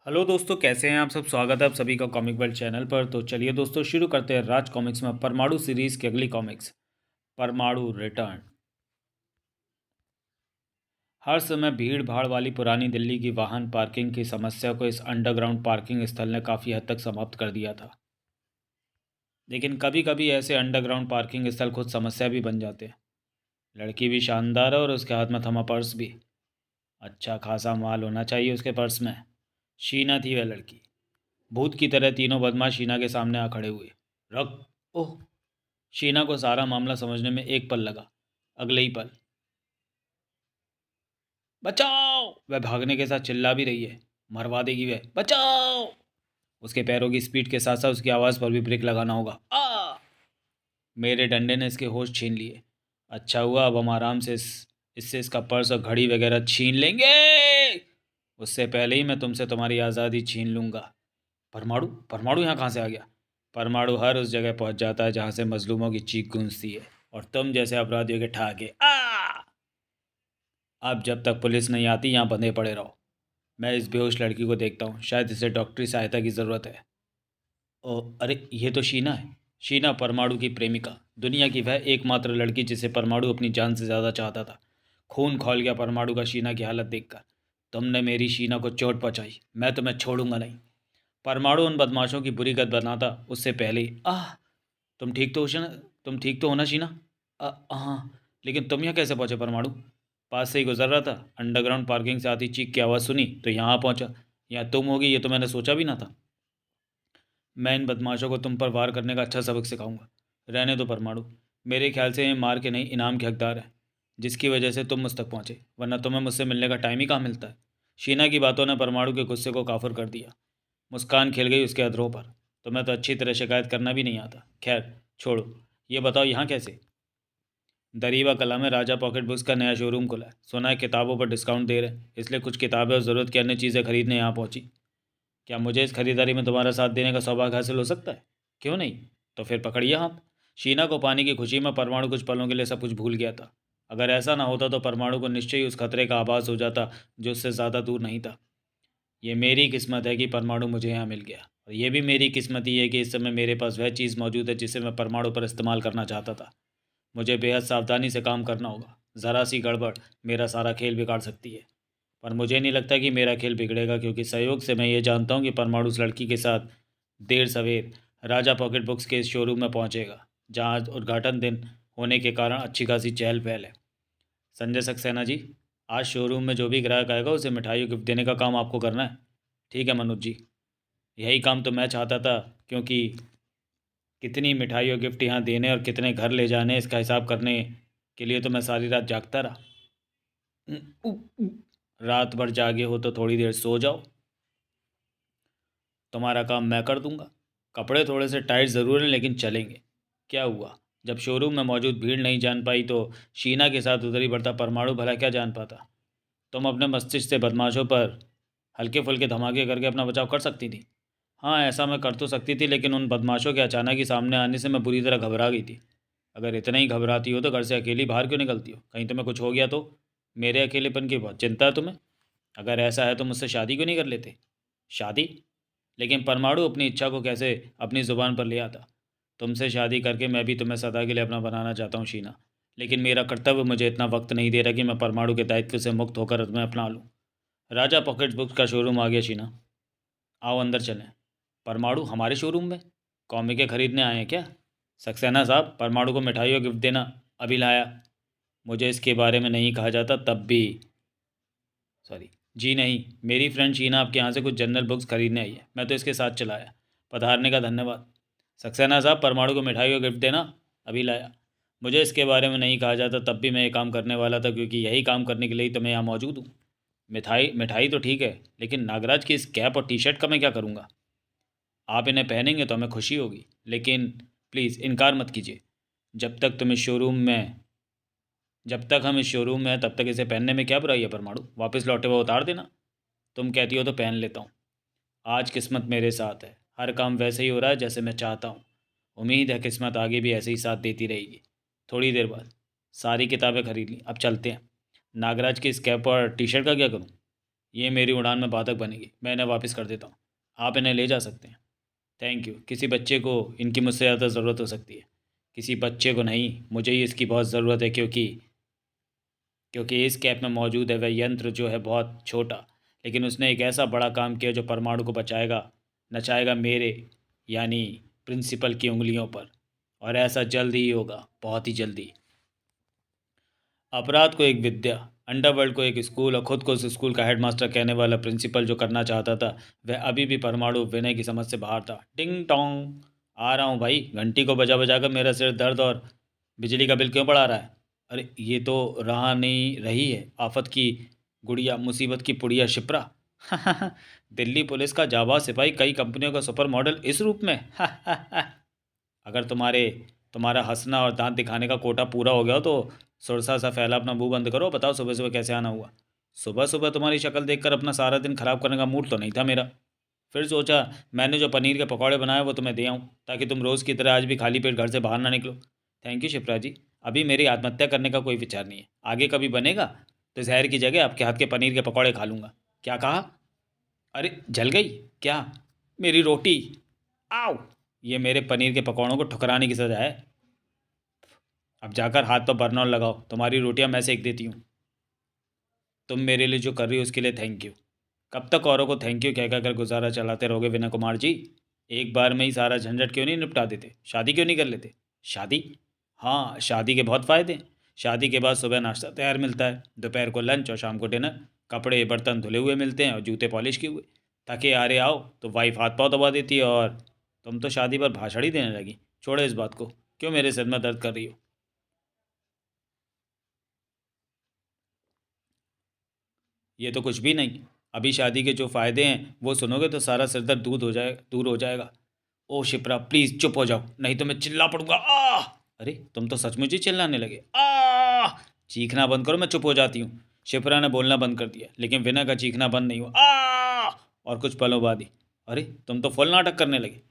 Hello दोस्तों, कैसे हैं आप सब। स्वागत है आप सभी का कॉमिक वर्ल्ड चैनल पर। तो चलिए दोस्तों, शुरू करते हैं राज कॉमिक्स में परमाणु सीरीज़ की अगली कॉमिक्स, परमाणु रिटर्न। हर समय भीड़ भाड़ वाली पुरानी दिल्ली की वाहन पार्किंग की समस्या को इस अंडरग्राउंड पार्किंग स्थल ने काफ़ी हद तक समाप्त कर दिया था। लेकिन कभी कभी ऐसे अंडरग्राउंड पार्किंग स्थल खुद समस्या भी बन जाते हैं। लड़की भी शानदार है और उसके हाथ में थमा पर्स भी। अच्छा खासा माल होना चाहिए उसके पर्स में। शीना थी वह लड़की। भूत की तरह तीनों बदमाश शीना के सामने आ खड़े हुए। रख। ओह। शीना को सारा मामला समझने में एक पल लगा। अगले ही पल, बचाओ! वह भागने के साथ चिल्ला भी रही है। मरवा देगी वह, बचाओ! उसके पैरों की स्पीड के साथ साथ उसकी आवाज़ पर भी ब्रेक लगाना होगा। मेरे डंडे ने इसके होश छीन लिए। अच्छा हुआ, अब हम आराम से इससे इसका पर्स और घड़ी वगैरह छीन लेंगे। उससे पहले ही मैं तुमसे तुम्हारी आज़ादी छीन लूँगा। परमाणु परमाणु यहाँ कहाँ से आ गया? परमाणु हर उस जगह पहुँच जाता है जहाँ से मजलूमों की चीख गूंजती है और तुम जैसे अपराधियों के ठहाके। अब जब तक पुलिस नहीं आती यहाँ बंधे पड़े रहो। मैं इस बेहोश लड़की को देखता हूँ, शायद इसे डॉक्टरी सहायता की ज़रूरत है। ओ अरे, ये तो शीना है। शीना, परमाणु की प्रेमिका, दुनिया की वह एकमात्र लड़की जिसे परमाणु अपनी जान से ज़्यादा चाहता था। खून खौल गया परमाणु का शीना की हालत देखकर। तुमने मेरी शीना को चोट पहुँचाई, मैं तुम्हें छोड़ूंगा नहीं। परमाणु उन बदमाशों की बुरी गत बनाता उससे पहले ही। तुम ठीक तो हो शीना? तुम ठीक तो हो ना शीना? हाँ। लेकिन तुम यहाँ कैसे पहुँचे परमाणु? पास से ही गुजर रहा था, अंडरग्राउंड पार्किंग से आती चीख की आवाज़ सुनी तो यहाँ पहुँचा। यहाँ तुम होगी ये तो मैंने सोचा भी ना था। मैं इन बदमाशों को तुम पर वार करने का अच्छा सबक सिखाऊंगा। रहने दो परमाणु। मेरे ख्याल से ये मार के नहीं, इनाम के हकदार है, जिसकी वजह से तुम मुझ तक पहुँचे, वरना तुम्हें मुझसे मिलने का टाइम ही कहाँ मिलता है। शीना की बातों ने परमाणु के गुस्से को काफुर कर दिया। मुस्कान खिल गई उसके अधरों पर। तुम्हें तो अच्छी तरह शिकायत करना भी नहीं आता। खैर छोड़ो, ये बताओ यहाँ कैसे? दरीबा कला में राजा पॉकेट बुक्स का नया शोरूम खुला है। सुना है किताबों पर डिस्काउंट दे रहे हैं, इसलिए कुछ किताबें और ज़रूरत की अन्य चीज़ें खरीदने यहाँ पहुँची। क्या मुझे इस खरीदारी में तुम्हारा साथ देने का सौभाग्य हासिल हो सकता है? क्यों नहीं? तो फिर पकड़िए हाथ। शीना को पाने की खुशी में परमाणु कुछ पलों के लिए सब कुछ भूल गया था। अगर ऐसा ना होता तो परमाणु को निश्चय ही उस खतरे का आभास हो जाता जो उससे ज़्यादा दूर नहीं था। ये मेरी किस्मत है कि परमाणु मुझे यहाँ मिल गया, और ये भी मेरी किस्मत ही है कि इस समय मेरे पास वह चीज़ मौजूद है जिसे मैं परमाणु पर इस्तेमाल करना चाहता था। मुझे बेहद सावधानी से काम करना होगा। ज़रा सी गड़बड़ मेरा सारा खेल बिगाड़ सकती है। पर मुझे नहीं लगता कि मेरा खेल बिगड़ेगा, क्योंकि सहयोग से मैं ये जानता हूँ कि परमाणु उस लड़की के साथ देर सवेर राजा पॉकेट बुक्स के इस शोरूम में पहुँचेगा, जहाँ आज उद्घाटन दिन होने के कारण अच्छी खासी चहल पहल है। संजय सक्सेना जी, आज शोरूम में जो भी ग्राहक आएगा उसे मिठाई गिफ्ट देने का काम आपको करना है। ठीक है मनोज जी, यही काम तो मैं चाहता था, क्योंकि कितनी मिठाई और गिफ्ट यहाँ देने और कितने घर ले जाने इसका हिसाब करने के लिए तो मैं सारी रात जागता रहा। रात भर जागे हो तो थोड़ी देर सो जाओ, तुम्हारा काम मैं कर दूंगा। कपड़े थोड़े से टाइट ज़रूर हैं लेकिन चलेंगे। क्या हुआ? जब शोरूम में मौजूद भीड़ नहीं जान पाई तो शीना के साथ उधर ही बढ़ता परमाणु भला क्या जान पाता? तुम अपने मस्तिष्क से बदमाशों पर हल्के फुल्के धमाके करके अपना बचाव कर सकती थी। हाँ, ऐसा मैं कर तो सकती थी, लेकिन उन बदमाशों के अचानक ही सामने आने से मैं बुरी तरह घबरा गई थी। अगर इतना ही घबराती हो तो घर से अकेली बाहर क्यों निकलती हो? कहीं तुम्हें कुछ हो गया तो? मेरे अकेलेपन की बहुत चिंता है तुम्हें? अगर ऐसा है तो मुझसे शादी क्यों नहीं कर लेते? शादी? लेकिन परमाणु अपनी इच्छा को कैसे अपनी ज़ुबान पर ले आता? तुमसे शादी करके मैं भी तुम्हें सदा के लिए अपना बनाना चाहता हूँ शीना, लेकिन मेरा कर्तव्य मुझे इतना वक्त नहीं दे रहा कि मैं परमाणु के दायित्व से मुक्त होकर तुम्हें अपना लूँ। राजा पॉकेट बुक्स का शोरूम आ गया शीना। आओ अंदर चलें। परमाणु हमारे शोरूम में? कॉमिकें खरीदने आए हैं क्या? सक्सेना साहब, परमाणु को मिठाई और गिफ्ट देना अभी लाया। मुझे इसके बारे में नहीं कहा जाता तब भी। सॉरी। जी नहीं, मेरी फ्रेंड शीना आपके यहाँ से कुछ जनरल बुक्स खरीदने आई है, मैं तो इसके साथ चलाया। पधारने का धन्यवाद। सक्सेना साहब, परमाणु को मिठाई और गिफ्ट देना अभी लाया। मुझे इसके बारे में नहीं कहा जाता तब भी मैं ये काम करने वाला था, क्योंकि यही काम करने के लिए ही तो मैं यहाँ मौजूद हूँ। मिठाई मिठाई तो ठीक है, लेकिन नागराज की इस कैप और टी शर्ट का मैं क्या करूँगा? आप इन्हें पहनेंगे तो हमें खुशी होगी, लेकिन प्लीज़ इनकार मत कीजिए। जब तक तुम इस शोरूम में जब तक हम इस शोरूम में हैं तब तक इसे पहनने में क्या बुराई है परमाणु? वापस लौटे हुए उतार देना। तुम कहती हो तो पहन लेता हूँ। आज किस्मत मेरे साथ है, हर काम वैसे ही हो रहा है जैसे मैं चाहता हूँ। उम्मीद है किस्मत आगे भी ऐसे ही साथ देती रहेगी। थोड़ी देर बाद सारी किताबें खरीद ली, अब चलते हैं। नागराज की इस कैप और टी शर्ट का क्या करूँ? ये मेरी उड़ान में बाधक बनेगी। मैं इन्हें वापस कर देता हूँ। आप इन्हें ले जा सकते हैं। Thank you. किसी बच्चे को इनकी मुझसे ज़्यादा ज़रूरत हो सकती है। किसी बच्चे को नहीं, मुझे ही इसकी बहुत ज़रूरत है, क्योंकि क्योंकि इस कैप में मौजूद है वह यंत्र जो है बहुत छोटा, लेकिन उसने एक ऐसा बड़ा काम किया जो परमाणु को बचाएगा, नचाएगा मेरे यानी प्रिंसिपल की उंगलियों पर। और ऐसा जल्द ही होगा, बहुत ही जल्दी। अपराध को एक विद्या, अंडरवर्ल्ड को एक स्कूल और खुद को उस स्कूल का हेडमास्टर कहने वाला प्रिंसिपल जो करना चाहता था, वह अभी भी परमाणु विनय की समझ से बाहर था। टिंग टोंग। आ रहा हूँ भाई। घंटी को बजा बजा कर मेरा सिर दर्द और बिजली का बिल क्यों बढ़ा रहा है? अरे ये तो रहा नहीं रही है आफत की गुड़िया, मुसीबत की पुड़िया शिप्रा। दिल्ली पुलिस का जाबाज सिपाही, कई कंपनियों का सुपर मॉडल इस रूप में। अगर तुम्हारा हंसना और दांत दिखाने का कोटा पूरा हो गया हो तो सुरसा सा फैला अपना मुंह बंद करो। बताओ सुबह सुबह कैसे आना हुआ? सुबह सुबह तुम्हारी शक्ल देखकर अपना सारा दिन खराब करने का मूड तो नहीं था मेरा। फिर सोचा मैंने जो पनीर के पकौड़े बनाए वो तुम्हें दे आऊँ, ताकि तुम रोज़ की तरह आज भी खाली पेट घर से बाहर ना निकलो। थैंक यू शिप्रा जी। अभी मेरी आत्महत्या करने का कोई विचार नहीं है। आगे कभी बनेगा तो जहर की जगह आपके हाथ के पनीर के पकौड़े खा लूँगा। क्या कहा? अरे जल गई क्या मेरी रोटी? आओ। ये मेरे पनीर के पकौड़ों को ठुकराने की सज़ा है। अब जाकर हाथ पर बर्नर लगाओ, तुम्हारी रोटियां मैं सेक देती हूँ। तुम मेरे लिए जो कर रही हो उसके लिए थैंक यू। कब तक औरों को थैंक यू कह कर गुजारा चलाते रहोगे विनय कुमार जी? एक बार में ही सारा झंझट क्यों नहीं निपटा देते? शादी क्यों नहीं कर लेते? शादी? हाँ, शादी के बहुत फ़ायदे हैं। शादी के बाद सुबह नाश्ता तैयार मिलता है, दोपहर को लंच और शाम को डिनर। कपड़े बर्तन धुले हुए मिलते हैं और जूते पॉलिश किए हुए। थके हारे आओ तो वाइफ हाथ पाँव दबा देती है, और तुम तो शादी पर भाषण ही देने लगी। छोड़ो इस बात को। क्यों मेरे सिर में दर्द कर रही हो? ये तो कुछ भी नहीं। अभी शादी के जो फ़ायदे हैं वो सुनोगे तो सारा सिरदर्द दूर हो जाएगा। ओह शिप्रा प्लीज़ चुप हो जाओ, नहीं तो मैं चिल्ला पड़ूंगा। अरे तुम तो सचमुच ही चिल्लाने लगे। चीखना बंद करो, मैं चुप हो जाती हूँ। शिप्रा ने बोलना बंद कर दिया, लेकिन विनय का चीखना बंद नहीं हुआ। और कुछ पलों बाद ही, अरे तुम तो फुल नाटक करने लगे।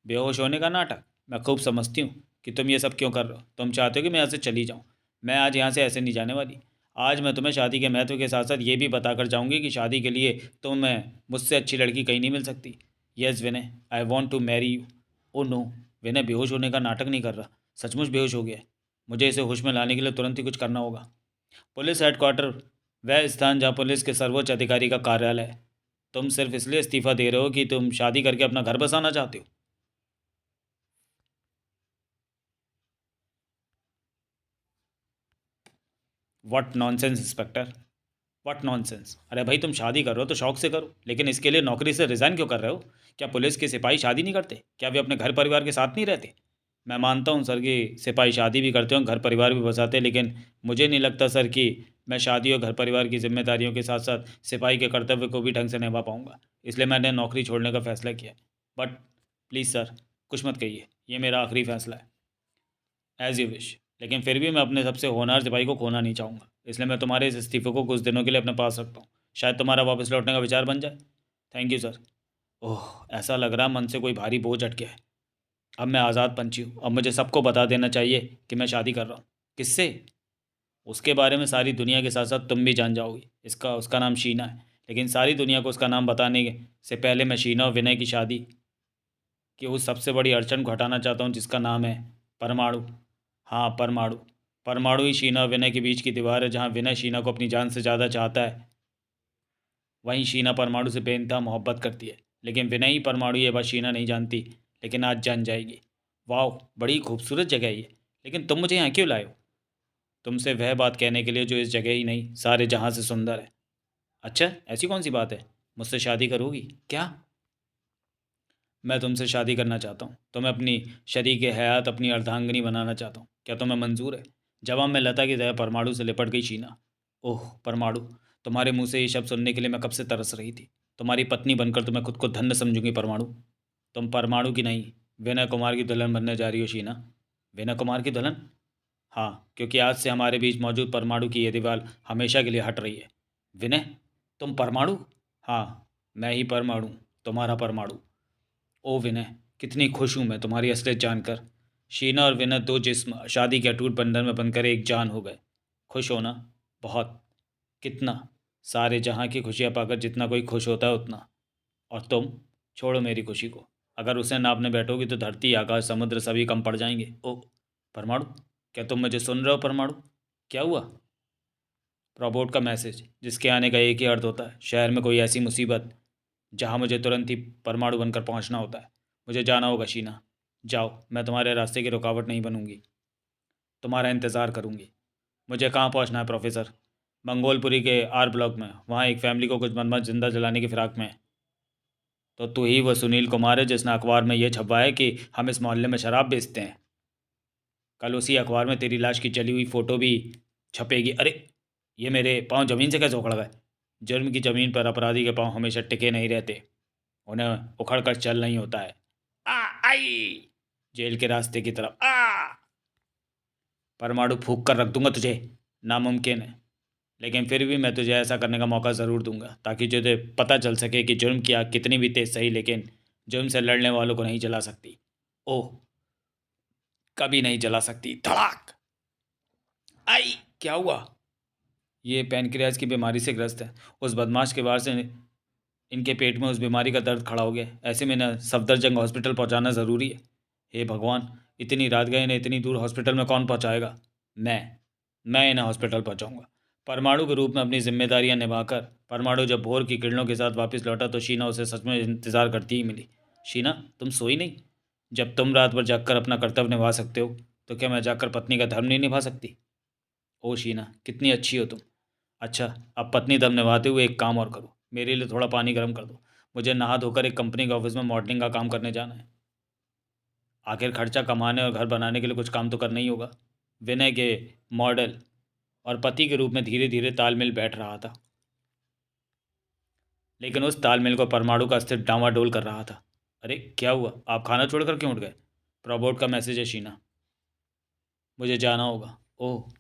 बेहोश होने का नाटक? मैं खूब समझती हूँ कि तुम ये सब क्यों कर रहे हो। तुम चाहते हो कि मैं यहाँ से चली जाऊँ। मैं आज यहाँ से ऐसे नहीं जाने वाली। आज मैं तुम्हें शादी के महत्व के साथ साथ ये भी बताकर जाऊँगी कि शादी के लिए तुम्हें मुझसे अच्छी लड़की कहीं नहीं मिल सकती। Yes Vinay, I want to marry you. Oh no. Vinay बेहोश होने का नाटक नहीं कर रहा, सचमुच बेहोश हो गया है। मुझे इसे होश में लाने के लिए तुरंत ही कुछ करना होगा। पुलिस हेडक्वार्टर, वह स्थान जहाँ पुलिस के सर्वोच्च अधिकारी का कार्यालय है। तुम सिर्फ इसलिए इस्तीफा दे रहे हो कि तुम शादी करके अपना घर बसाना चाहते हो? What nonsense inspector, what nonsense. अरे भाई तुम शादी कर रहे हो तो शौक से करो, लेकिन इसके लिए नौकरी से रिज़ाइन क्यों कर रहे हो? क्या पुलिस के सिपाही शादी नहीं करते? क्या वे अपने घर परिवार के साथ नहीं रहते? मैं मानता हूँ सर कि सिपाही शादी भी करते हो, घर परिवार भी बसाते हैं, लेकिन मुझे नहीं लगता सर कि मैं शादी और घर परिवार की जिम्मेदारियों के साथ साथ सिपाही के कर्तव्य को भी ढंग से निभा पाऊँगा। इसलिए मैंने नौकरी छोड़ने का फ़ैसला किया। बट प्लीज़ सर, कुछ मत कहिए, ये मेरा आखिरी फ़ैसला है। As you wish. लेकिन फिर भी मैं अपने सबसे होनहार सिपाही को खोना नहीं चाहूँगा, इसलिए मैं तुम्हारे इस इस्तीफे को कुछ दिनों के लिए अपने पास रखता हूँ। शायद तुम्हारा वापस लौटने का विचार बन जाए। Thank you sir. ओह, ऐसा लग रहा मन से कोई भारी बोझ हट गया है। अब मैं आज़ाद पंछी हूँ। अब मुझे सबको बता देना चाहिए कि मैं शादी कर रहा हूँ। किससे? उसके बारे में सारी दुनिया के साथ साथ तुम भी जान जाओगी। उसका नाम शीना है, लेकिन सारी दुनिया को उसका नाम बताने से पहले मैं शीना और विनय की शादी कि उस सबसे बड़ी अड़चन को हटाना चाहता हूँ जिसका नाम है परमाणु। हाँ, परमाणु। परमाणु ही शीना और विनय के बीच की दीवार है। जहाँ विनय शीना को अपनी जान से ज़्यादा चाहता है, वहीं शीना परमाणु से बेइंतहा मोहब्बत करती है। लेकिन विनय ही परमाणु ये बात शीना नहीं जानती, लेकिन आज जान जाएगी। वाह, बड़ी खूबसूरत जगह है ये। लेकिन तुम मुझे यहाँ क्यों लाए हो? तुमसे वह बात कहने के लिए जो इस जगह ही नहीं सारे जहाँ से सुंदर है। अच्छा, ऐसी कौन सी बात है? मुझसे शादी करोगी क्या? मैं तुमसे शादी करना चाहता हूँ। तुम्हें अपनी शरीक हयात, अपनी अर्धांगिनी बनाना चाहता हूँ। क्या तुम्हें मंजूर है? जवाब में लता की तरह परमाणु से लिपट गई शीना। ओह परमाणु, तुम्हारे मुंह से ये शब्द सुनने के लिए मैं कब से तरस रही थी। तुम्हारी पत्नी बनकर तो मैं खुद को धन्य समझूंगी परमाणु। तुम परमाणु की नहीं, विनय कुमार की दुल्हन बनने जा रही हो शीना। विनय कुमार की दुल्हन? हाँ, क्योंकि आज से हमारे बीच मौजूद परमाणु की ये दीवार हमेशा के लिए हट रही है। विनय, तुम परमाणु? हाँ, मैं ही परमाणु, तुम्हारा परमाणु। ओ विनय, कितनी खुश हूँ मैं तुम्हारी असलियत जानकर। शीना और विनय दो जिस्म शादी के अटूट बंधन में बनकर एक जान हो गए। खुश होना? बहुत। कितना? सारे जहाँ की खुशियाँ पाकर जितना कोई खुश होता है उतना। और तुम छोड़ो मेरी खुशी को। अगर उसे नापने बैठोगी तो धरती आकाश समुद्र सभी कम पड़ जाएंगे। ओ परमाणु, क्या तुम मुझे सुन रहे हो परमाणु? क्या हुआ? रोबोट का मैसेज, जिसके आने का एक ही अर्थ होता है, शहर में कोई ऐसी मुसीबत जहाँ मुझे तुरंत ही परमाणु बनकर पहुँचना होता है। मुझे जाना होगा शीना। जाओ, मैं तुम्हारे रास्ते की रुकावट नहीं बनूंगी, तुम्हारा इंतज़ार करूंगी। मुझे कहाँ पहुँचना है प्रोफेसर? मंगोलपुरी के आर ब्लॉक में। वहाँ एक फैमिली को कुछ मनमत जिंदा जलाने की फिराक में है। तो तू ही वो सुनील कुमार है जिसने अखबार में ये छपवाया कि हम इस मोहल्ले में शराब बेचते हैं। कल उसी अखबार में तेरी लाश की जली हुई फ़ोटो भी छपेगी। अरे, ये मेरे पाँव ज़मीन से कैसे उखड़ गए? जुर्म की ज़मीन पर अपराधी के पाँव हमेशा टिके नहीं रहते, उन्हें उखड़ कर चल नहीं होता है। आ आई, जेल के रास्ते की तरफ। परमाणु फूंक कर रख दूंगा तुझे। नामुमकिन है, लेकिन फिर भी मैं तुझे ऐसा करने का मौका ज़रूर दूंगा, ताकि तुझे पता चल सके कि जुर्म की आग कितनी भी तेज सही, लेकिन जुर्म से लड़ने वालों को नहीं जला सकती। ओह, कभी नहीं जला सकती। धड़ाक। आई, क्या हुआ? ये पैनक्रियाज की बीमारी से ग्रस्त है। उस बदमाश के वार से इनके पेट में उस बीमारी का दर्द खड़ा हो गया। ऐसे में इन्हें सफदरजंग हॉस्पिटल पहुंचाना ज़रूरी है। हे भगवान, इतनी रात गए इन्हें इतनी दूर हॉस्पिटल में कौन पहुंचाएगा? मैं इन्हें हॉस्पिटल पहुंचाऊंगा। परमाणु के रूप में अपनी जिम्मेदारियां निभाकर परमाणु जब भोर की किरणों के साथ वापस लौटा तो शीना उसे सच में इंतज़ार करती ही मिली। शीना, तुम सोई नहीं? जब तुम रात भर जागकर अपना कर्तव्य निभा सकते हो, तो क्या मैं जाकर पत्नी का धर्म नहीं निभा सकती? ओ शीना, कितनी अच्छी हो तुम। अच्छा, अब पत्नी धर्म निभाते हुए एक काम और करो, मेरे लिए थोड़ा पानी गर्म कर दो। मुझे नहा धोकर एक कंपनी के ऑफिस में मॉडलिंग का काम करने जाना है। आखिर खर्चा कमाने और घर बनाने के लिए कुछ काम तो करना ही होगा। विनय के मॉडल और पति के रूप में धीरे धीरे तालमेल बैठ रहा था, लेकिन उस तालमेल को परमाणु का अस्तित्व डांवाडोल कर रहा था। अरे क्या हुआ, आप खाना छोड़कर क्यों उठ गए? रोबोट का मैसेज है शीना। मुझे जाना होगा। ओह,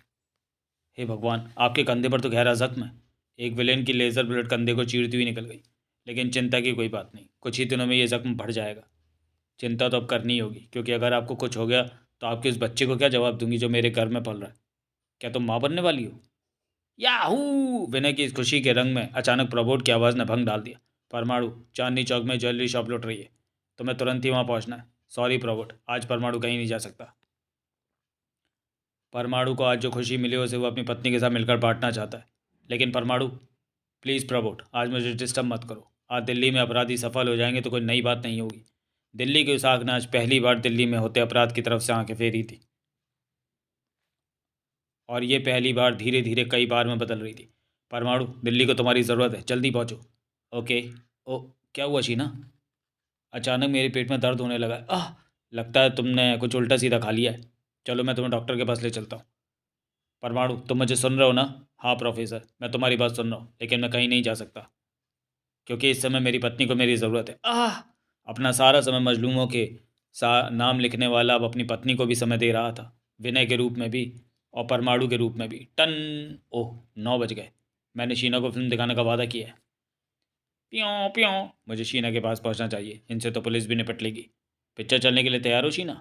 हे भगवान, आपके कंधे पर तो गहरा जख्म है। एक विलेन की लेज़र बुलेट कंधे को चीरती हुई निकल गई। लेकिन चिंता की कोई बात नहीं, कुछ ही दिनों में ये जख्म बढ़ जाएगा। चिंता तो अब करनी ही होगी, क्योंकि अगर आपको कुछ हो गया तो आपके उस बच्चे को क्या जवाब दूंगी जो मेरे घर में पल रहा है? क्या तुम माँ बनने वाली हो? याहू! विनय की इस खुशी के रंग में अचानक प्रबोध की आवाज़ ने भंग डाल दिया। परमाणु, चांदनी चौक में ज्वेलरी शॉप लुट रही है, तुम्हें तुरंत ही वहाँ पहुँचना है। सॉरी प्रबोध, आज परमाणु कहीं नहीं जा सकता। परमाणु को आज जो खुशी मिली उसे वो अपनी पत्नी के साथ मिलकर बांटना चाहता है। लेकिन परमाणु, प्लीज़ प्रबोध, आज मुझे डिस्टर्ब मत करो। आज दिल्ली में अपराधी सफल हो जाएंगे तो कोई नई बात नहीं होगी। दिल्ली की उस आग ने आज पहली बार दिल्ली में होते अपराध की तरफ से आंखें फेरी थी, और ये पहली बार धीरे धीरे कई बार में बदल रही थी। परमाणु, दिल्ली को तुम्हारी ज़रूरत है, जल्दी पहुँचो। ओके। ओ, क्या हुआ शीना? अचानक मेरे पेट में दर्द होने लगा। लगता है तुमने कुछ उल्टा सीधा खा लिया है। चलो, मैं तुम्हें डॉक्टर के पास ले चलता हूँ। परमाणु, तुम मुझे सुन रहे हो ना? हाँ प्रोफेसर, मैं तुम्हारी बात सुन रहा हूँ, लेकिन मैं कहीं नहीं जा सकता, क्योंकि इस समय मेरी पत्नी को मेरी ज़रूरत है। अपना सारा समय मजलूमों के नाम लिखने वाला अब अपनी पत्नी को भी समय दे रहा था, विनय के रूप में भी और परमाणु के रूप में भी। टन। ओह, 9 बज गए। मैंने शीना को फिल्म दिखाने का वादा किया है। प्यों प्यों, मुझे शीना के पास पहुंचना चाहिए, इनसे तो पुलिस भी निपट लेगी। पिक्चर चलने के लिए तैयार हो शीना?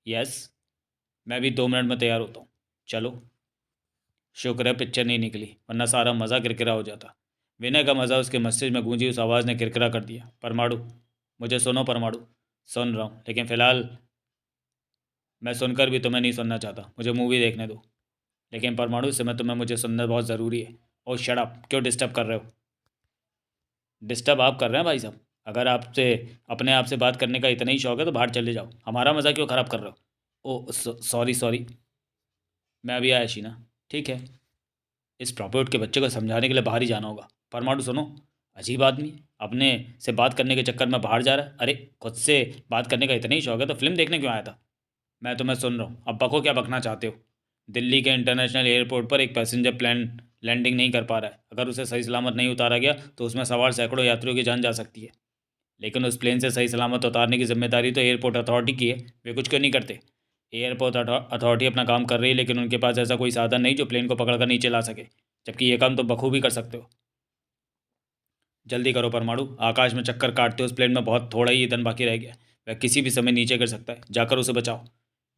यस, मैं भी 2 मिनट में तैयार होता हूँ। चलो। शुक्र है पिक्चर नहीं निकली, वरना सारा मज़ा किरकिरा हो जाता। विनय का मज़ा उसके मस्तिष्क में गूंजी उस आवाज़ ने किरकिरा कर दिया। परमाणु, मुझे सुनो परमाणु। सुन रहा हूँ, लेकिन फ़िलहाल मैं सुनकर भी तुम्हें नहीं सुनना चाहता, मुझे मूवी देखने दो। लेकिन परमाणु, इस समय तुम्हें मुझे सुनना बहुत ज़रूरी है। ओ शट अप, क्यों डिस्टर्ब कर रहे हो? डिस्टर्ब आप कर रहे हैं भाई साहब। अगर आपसे अपने आप से बात करने का इतना ही शौक है तो बाहर चले जाओ, हमारा मज़ा क्यों ख़राब कर रहे हो? ओ सॉरी सॉरी, मैं अभी आया शीना। ठीक है, इस प्रॉपर्ट के बच्चे को समझाने के लिए बाहर ही जाना होगा। परमाणु सुनो, अजीब आदमी अपने से बात करने के चक्कर में बाहर जा रहा है। अरे, खुद से बात करने का इतना ही शौक है तो फिल्म देखने क्यों आया था? मैं तुम्हें सुन रहा हूँ, अब बको क्या बकना चाहते हो? दिल्ली के इंटरनेशनल एयरपोर्ट पर एक पैसेंजर प्लेन लैंडिंग नहीं कर पा रहा है। अगर उसे सही सलामत नहीं उतारा गया तो उसमें सवार सैकड़ों यात्रियों की जान जा सकती है। लेकिन उस प्लेन से सही सलामत उतारने की जिम्मेदारी तो एयरपोर्ट अथॉरिटी की है। वे कुछ क्यों नहीं करते? एयरपोर्ट अथॉरिटी अपना काम कर रही है, लेकिन उनके पास ऐसा कोई साधन नहीं जो प्लेन को पकड़कर नीचे ला सके, जबकि ये काम तो बखूबी कर सकते हो। जल्दी करो परमाणु, आकाश में चक्कर काटते उस प्लेन में बहुत थोड़ा ही ईंधन बाकी रह गया। वह किसी भी समय नीचे गिर सकता है, जाकर उसे बचाओ।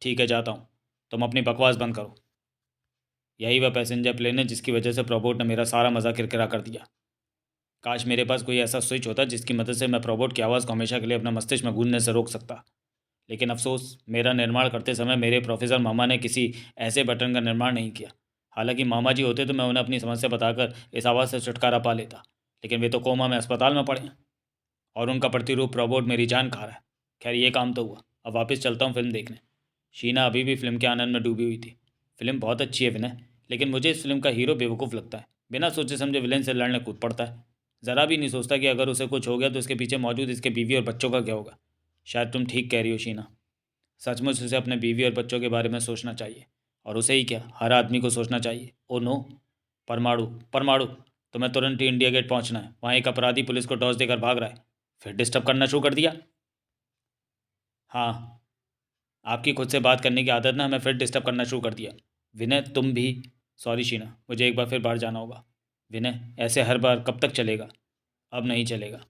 ठीक है, जाता हूँ, तुम अपनी बकवास बंद करो। यही वह पैसेंजर प्लेन है जिसकी वजह से प्रोबोट ने मेरा सारा मज़ा किरकिरा कर दिया। काश मेरे पास कोई ऐसा स्विच होता जिसकी मदद से मैं प्रोबोट की आवाज़ को हमेशा के लिए अपने मस्तिष्क में गूंजने से रोक सकता। लेकिन अफसोस, मेरा निर्माण करते समय मेरे प्रोफेसर मामा ने किसी ऐसे बटन का निर्माण नहीं किया। हालांकि मामा जी होते तो मैं उन्हें अपनी समस्या बताकर इस आवाज़ से छुटकारा पा लेता, लेकिन वे तो कोमा में अस्पताल में पड़े हैं और उनका प्रतिरूप रोबोट मेरी जान खा रहा है। खैर, ये काम तो हुआ, अब वापस चलता हूँ फिल्म देखने। शीना अभी भी फिल्म के आनंद में डूबी हुई थी। फिल्म बहुत अच्छी है विनय, लेकिन मुझे इस फिल्म का हीरो बेवकूफ़ लगता है। बिना सोचे समझे विलेन से लड़ने कूद पड़ता है। ज़रा भी नहीं सोचता कि अगर उसे कुछ हो गया तो इसके पीछे मौजूद इसके बीवी और बच्चों का क्या होगा। शायद तुम ठीक कह रही हो शीना। सचमुच उसे अपने बीवी और बच्चों के बारे में सोचना चाहिए, और उसे ही क्या, हर आदमी को सोचना चाहिए। ओ नो, परमाणु परमाणु, तुम्हें तुरंत ही इंडिया गेट पहुंचना है। वहाँ एक अपराधी पुलिस को टॉस देकर भाग रहा है। फिर डिस्टर्ब करना शुरू कर दिया। हाँ, आपकी खुद से बात करने की आदत ने हमें फिर डिस्टर्ब करना शुरू कर दिया। विनय, तुम भी। सॉरी शीना, मुझे एक बार फिर बाहर जाना होगा। विनय, ऐसे हर बार कब तक चलेगा? अब नहीं चलेगा,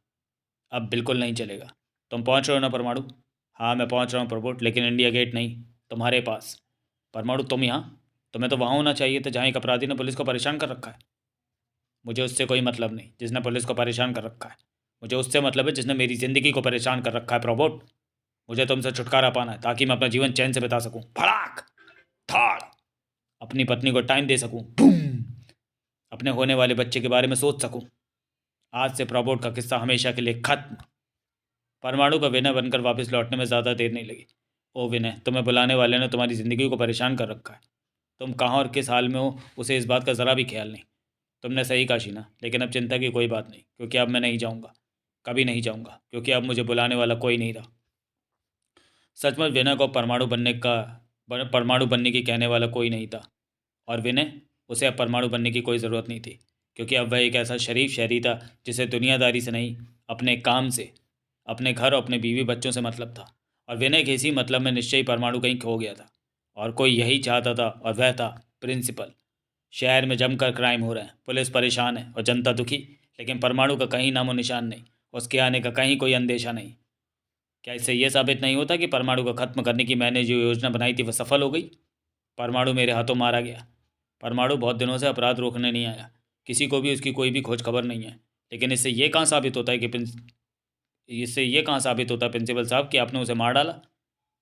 अब बिल्कुल नहीं चलेगा। तुम पहुंच रहे हो ना परमाणु? हाँ, मैं पहुंच रहा हूँ प्रभु, लेकिन इंडिया गेट नहीं, तुम्हारे पास। परमाणु, तुम यहाँ? तुम्हें तो वहाँ होना चाहिए था जहाँ एक अपराधी ने पुलिस को परेशान कर रखा है। मुझे उससे कोई मतलब नहीं जिसने पुलिस को परेशान कर रखा है। मुझे उससे मतलब है जिसने मेरी ज़िंदगी को परेशान कर रखा है प्रोबोट। मुझे तुमसे छुटकारा पाना है ताकि मैं अपना जीवन चैन से बिता सकूं। फड़ाक थाड़, अपनी पत्नी को टाइम दे सकूं। बूम, अपने होने वाले बच्चे के बारे में सोच सकूं। आज से प्रोबोट का किस्सा हमेशा के लिए खत्म। परमाणु का विनय बनकर वापस लौटने में ज़्यादा देर नहीं लगी। ओ विनय, तुम्हें बुलाने वाले ने तुम्हारी ज़िंदगी को परेशान कर रखा है। तुम कहाँ और किस हाल में हो उसे इस बात का ज़रा भी ख्याल नहीं। तुमने सही कहा शीना, लेकिन अब चिंता की कोई बात नहीं, क्योंकि अब मैं नहीं जाऊँगा। कभी नहीं जाऊँगा, क्योंकि अब मुझे बुलाने वाला कोई नहीं रहा। सचमुच विनय को परमाणु बनने की कहने वाला कोई नहीं था। और विनय, उसे अब परमाणु बनने की कोई ज़रूरत नहीं थी, क्योंकि अब वह एक ऐसा शरीफ शहरी था जिसे दुनियादारी से नहीं, अपने काम से, अपने घर और अपने बीवी बच्चों से मतलब था। और विनय के इसी मतलब में निश्चय ही परमाणु कहीं खो गया था, और कोई यही चाहता था, और वह था प्रिंसिपल। शहर में जमकर क्राइम हो रहे हैं, पुलिस परेशान है और जनता दुखी, लेकिन परमाणु का कहीं नामो निशान नहीं, उसके आने का कहीं कोई अंदेशा नहीं। क्या इससे यह साबित नहीं होता कि परमाणु को खत्म करने की मैंने जो योजना बनाई थी वह सफल हो गई? परमाणु मेरे हाथों मारा गया। परमाणु बहुत दिनों से अपराध रोकने नहीं आया, किसी को भी उसकी कोई भी खोज खबर नहीं है। लेकिन इससे ये कहाँ साबित होता है प्रिंसिपल साहब कि आपने उसे मार डाला?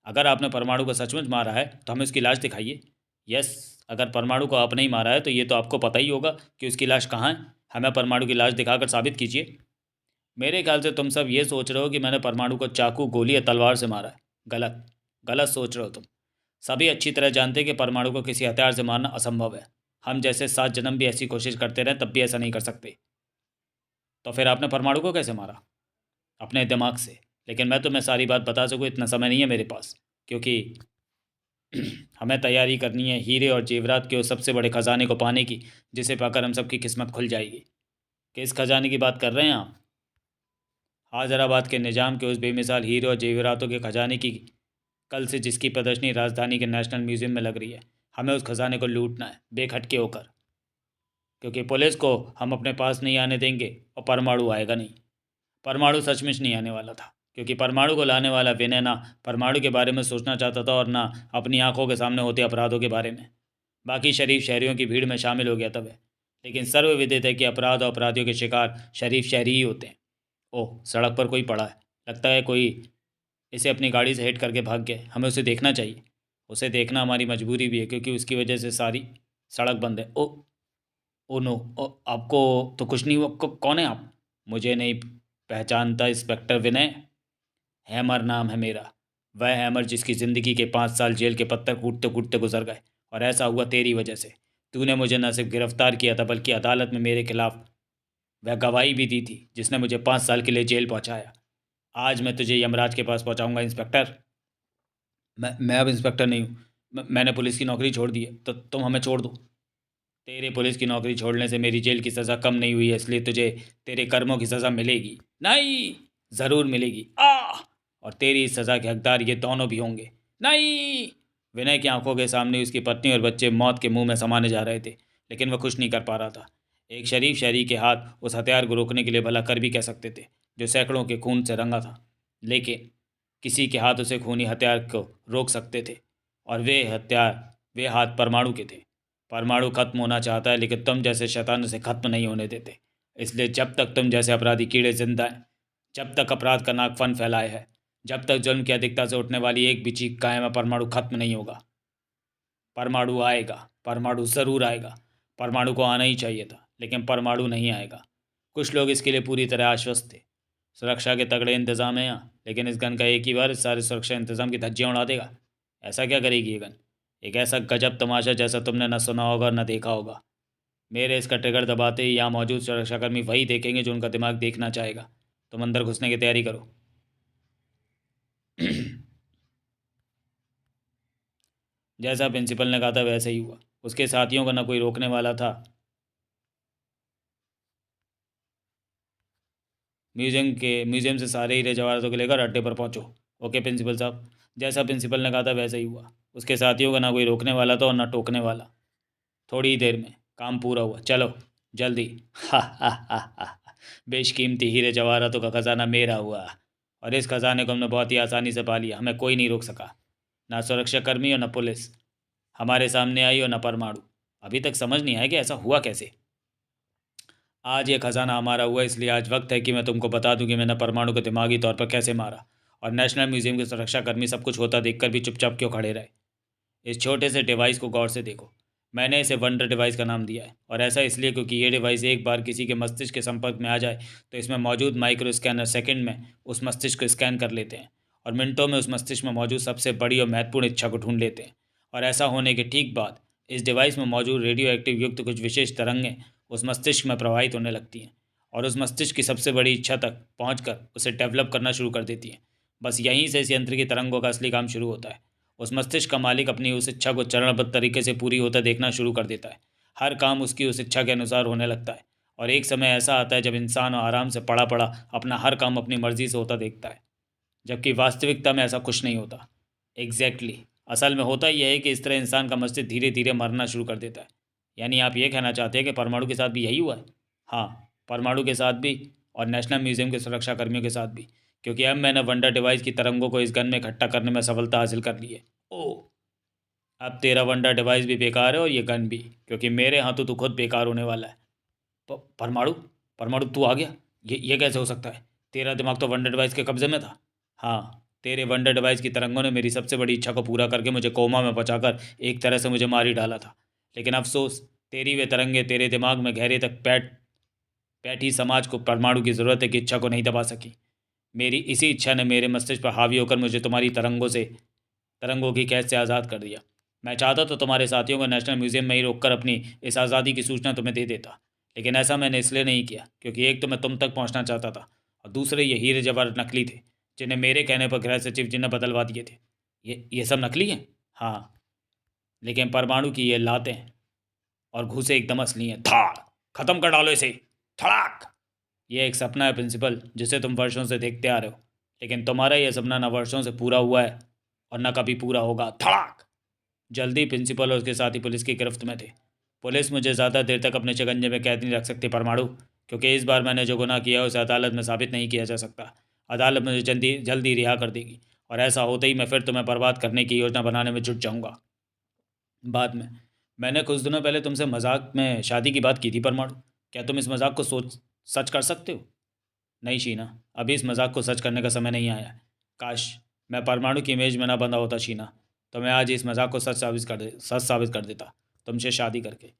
अगर आपने परमाणु को सचमुच मारा है तो हमें उसकी लाश दिखाइए। यस, अगर परमाणु को आपने ही मारा है तो ये तो आपको पता ही होगा कि उसकी लाश कहाँ है। हमें परमाणु की लाश दिखाकर साबित कीजिए। मेरे ख्याल से तुम सब ये सोच रहे हो कि मैंने परमाणु को चाकू, गोली या तलवार से मारा है। गलत, गलत सोच रहे हो तुम। सभी अच्छी तरह जानते हैं कि परमाणु को किसी हथियार से मारना असंभव है। हम जैसे 7 जन्म भी ऐसी कोशिश करते रहे तब भी ऐसा नहीं कर सकते। तो फिर आपने परमाणु को कैसे मारा? अपने दिमाग से। लेकिन मैं तुम्हें सारी बात बता सकूँ इतना समय नहीं है मेरे पास, क्योंकि हमें तैयारी करनी है हीरे और जेवरात के उस सबसे बड़े खजाने को पाने की, जिसे पाकर हम सबकी किस्मत खुल जाएगी। किस खजाने की बात कर रहे हैं आप? हैदराबाद के निज़ाम के उस बेमिसाल हीरे और जेवरातों के खजाने की, कल से जिसकी प्रदर्शनी राजधानी के नेशनल म्यूजियम में लग रही है। हमें उस खजाने को लूटना है बेखटके होकर, क्योंकि पुलिस को हम अपने पास नहीं आने देंगे और परमाणु आएगा नहीं। परमाणु सचमुच नहीं आने वाला था, क्योंकि परमाणु को लाने वाला विनय ना परमाणु के बारे में सोचना चाहता था और ना अपनी आंखों के सामने होते अपराधों के बारे में। बाकी शरीफ शहरियों की भीड़ में शामिल हो गया था वह। लेकिन सर्वविदित है कि अपराध और अपराधियों के शिकार शरीफ शहरी ही होते हैं। ओह, सड़क पर कोई पड़ा है, लगता है कोई इसे अपनी गाड़ी से हिट करके भाग गया। हमें उसे देखना चाहिए। उसे देखना हमारी मजबूरी भी है, क्योंकि उसकी वजह से सारी सड़क बंद है। ओ, ओ नो, ओ, आपको तो कुछ नहीं हुआ। कौन है आप? मुझे नहीं पहचानता इंस्पेक्टर विनय? हैमर नाम है मेरा। वह हैमर जिसकी ज़िंदगी के 5 साल जेल के पत्थर कूटते कूटते गुजर गए, और ऐसा हुआ तेरी वजह से। तूने मुझे न सिर्फ गिरफ्तार किया था, बल्कि अदालत में मेरे खिलाफ वह गवाही भी दी थी जिसने मुझे 5 साल के लिए जेल पहुंचाया। आज मैं तुझे यमराज के पास पहुंचाऊंगा इंस्पेक्टर। मैं अब इंस्पेक्टर नहीं हूँ। मैंने पुलिस की नौकरी छोड़ दी है, तो तुम हमें छोड़ दो। तेरे पुलिस की नौकरी छोड़ने से मेरी जेल की सज़ा कम नहीं हुई है, इसलिए तुझे तेरे कर्मों की सज़ा मिलेगी। नहीं, ज़रूर मिलेगी। और तेरी इस सज़ा के हकदार ये दोनों भी होंगे। नहीं। विनय की आंखों के सामने उसकी पत्नी और बच्चे मौत के मुंह में समाने जा रहे थे, लेकिन वह कुछ नहीं कर पा रहा था। एक शरीफ शहरी के हाथ उस हथियार को रोकने के लिए भला कर भी कह सकते थे जो सैकड़ों के खून से रंगा था, लेकिन किसी के हाथ उसे खूनी हथियार को रोक सकते थे, और वे हाथ परमाणु के थे। परमाणु खत्म होना चाहता है, लेकिन तुम जैसे शैतान उसे खत्म नहीं होने देते। इसलिए जब तक तुम जैसे अपराधी कीड़े जिंदा हैं, जब तक अपराध का नागफन फैलाए है, जब तक जुल्म की अधिकता से उठने वाली एक भी चीख कायम है, परमाणु खत्म नहीं होगा। परमाणु आएगा, परमाणु ज़रूर आएगा। परमाणु को आना ही चाहिए था, लेकिन परमाणु नहीं आएगा। कुछ लोग इसके लिए पूरी तरह आश्वस्त थे। सुरक्षा के तगड़े इंतजाम हैं यहाँ, लेकिन इस गन का एक ही बार सारे सुरक्षा इंतजाम की धज्जियाँ उड़ा देगा। ऐसा क्या करेगी ये गन? एक ऐसा गजब तमाशा जैसा तुमने न सुना होगा न देखा होगा। मेरे इसका ट्रिगर दबाते ही यहाँ मौजूद सुरक्षाकर्मी वही देखेंगे जो उनका दिमाग देखना चाहेगा। तुम अंदर घुसने की तैयारी करो। जैसा प्रिंसिपल ने कहा था वैसा ही हुआ। उसके साथियों को न कोई रोकने वाला था। म्यूजियम से सारे हीरे जवाहरातों को लेकर अड्डे पर पहुंचो। ओके प्रिंसिपल साहब। जैसा प्रिंसिपल ने कहा था वैसा ही हुआ। उसके साथियों का ना कोई रोकने वाला था और ना टोकने वाला। थोड़ी ही देर में काम पूरा हुआ। चलो जल्दी। हा हा हा हा। बेशकीमती हीरे जवाहरातों का खजाना मेरा हुआ, और इस खजाने को हमने बहुत ही आसानी से पा लिया। हमें कोई नहीं रोक सका, ना सुरक्षाकर्मी और न पुलिस हमारे सामने आई और न परमाणु। अभी तक समझ नहीं आया कि ऐसा हुआ कैसे। आज ये खजाना हमारा हुआ, इसलिए आज वक्त है कि मैं तुमको बता दूं कि मैंने परमाणु को दिमागी तौर पर कैसे मारा। और नेशनल म्यूजियम के सुरक्षाकर्मी सब कुछ होता देखकर भी चुपचाप क्यों खड़े रहे। इस छोटे से डिवाइस को गौर से देखो। मैंने इसे वंडर डिवाइस का नाम दिया है, और ऐसा इसलिए क्योंकि ये डिवाइस एक बार किसी के मस्तिष्क के संपर्क में आ जाए तो इसमें मौजूद माइक्रो स्कैनर सेकंड में उस मस्तिष्क को स्कैन कर लेते हैं, और मिनटों में उस मस्तिष्क में मौजूद सबसे बड़ी और महत्वपूर्ण इच्छा को ढूंढ लेते हैं। और ऐसा होने के ठीक बाद इस डिवाइस में मौजूद रेडियो एक्टिव युक्त कुछ विशेष तरंगें उस मस्तिष्क में प्रवाहित होने लगती हैं, और उस मस्तिष्क की सबसे बड़ी इच्छा तक पहुँच उसे डेवलप करना शुरू कर देती हैं। बस यहीं से इस यंत्र की तरंगों का असली काम शुरू होता है। उस मस्तिष्क का मालिक अपनी उस इच्छा को चरणबद्ध तरीके से पूरी होता देखना शुरू कर देता है। हर काम उसकी उस इच्छा के अनुसार होने लगता है, और एक समय ऐसा आता है जब इंसान आराम से पड़ा पड़ा अपना हर काम अपनी मर्जी से होता देखता है, जबकि वास्तविकता में ऐसा कुछ नहीं होता। एग्जैक्टली असल में होता यह है कि इस तरह इंसान का मस्तिष्क धीरे धीरे मरना शुरू कर देता है। यानी आप ये कहना चाहते हैं कि परमाणु के साथ भी यही हुआ है? हाँ, परमाणु के साथ भी, और नेशनल म्यूजियम के सुरक्षा कर्मियों के साथ भी, क्योंकि अब मैंने वंडर डिवाइस की तरंगों को इस गन में इकट्ठा करने में सफलता हासिल कर ली है। ओह, अब तेरा वंडर डिवाइस भी बेकार है और ये गन भी, क्योंकि मेरे हाथों तो खुद बेकार होने वाला है। परमाणु, परमाणु तू आ गया? ये कैसे हो सकता है? तेरा दिमाग तो वंडर डिवाइस के कब्जे में था। हाँ, तेरे वंडर डिवाइस की तरंगों ने मेरी सबसे बड़ी इच्छा को पूरा करके मुझे कोमा में पहुंचाकर एक तरह से मुझे मार ही डाला था। लेकिन अफसोस, तेरी वे तरंगे तेरे दिमाग में गहरे तक बैठी समाज को परमाणु की ज़रूरत है कि इच्छा को नहीं दबा सकी। मेरी इसी इच्छा ने मेरे मस्तिष्क पर हावी होकर मुझे तुम्हारी तरंगों की कैद से आज़ाद कर दिया। मैं चाहता तो तुम्हारे साथियों को नेशनल म्यूजियम में ही रोककर अपनी इस आज़ादी की सूचना तुम्हें दे देता, लेकिन ऐसा मैंने इसलिए नहीं किया क्योंकि एक तो मैं तुम तक पहुंचना चाहता था, और दूसरे ये हीरे जवाहर नकली थे जिन्हें मेरे कहने पर गृह सचिव जी ने बदलवा दिए थे। ये सब नकली हैं? हाँ, लेकिन परमाणु की ये लातें और घूसे एकदम असली हैं। था खत्म कर डालो इसे, थड़ाक। ये एक सपना है प्रिंसिपल, जिसे तुम वर्षों से देखते आ रहे हो, लेकिन तुम्हारा यह सपना न वर्षों से पूरा हुआ है और न कभी पूरा होगा। धड़ाक। जल्दी प्रिंसिपल और उसके साथी पुलिस की गिरफ्त में थे। पुलिस मुझे ज़्यादा देर तक अपने शिकंजे में कैद नहीं रख सकती परमाणु, क्योंकि इस बार मैंने जो गुनाह किया है उसे अदालत में साबित नहीं किया जा सकता। अदालत मुझे जल्दी जल्दी रिहा कर देगी, और ऐसा होते ही मैं फिर तुम्हें बर्बाद करने की योजना बनाने में जुट जाऊंगा। बाद में, मैंने कुछ दिनों पहले तुमसे मजाक में शादी की बात की थी परमाणु। क्या तुम इस मजाक को सच कर सकते हो? नहीं शीना, अभी इस मजाक को सच करने का समय नहीं आया है। काश मैं परमाणु की इमेज में ना बंधा होता शीना, तो मैं आज इस मजाक को सच साबित कर देता तुमसे शादी करके।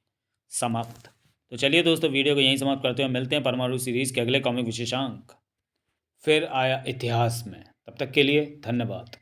समाप्त। तो चलिए दोस्तों, वीडियो को यहीं समाप्त करते हुए मिलते हैं परमाणु सीरीज़ के अगले कॉमिक विशेषांक फिर आया इतिहास में। तब तक के लिए धन्यवाद।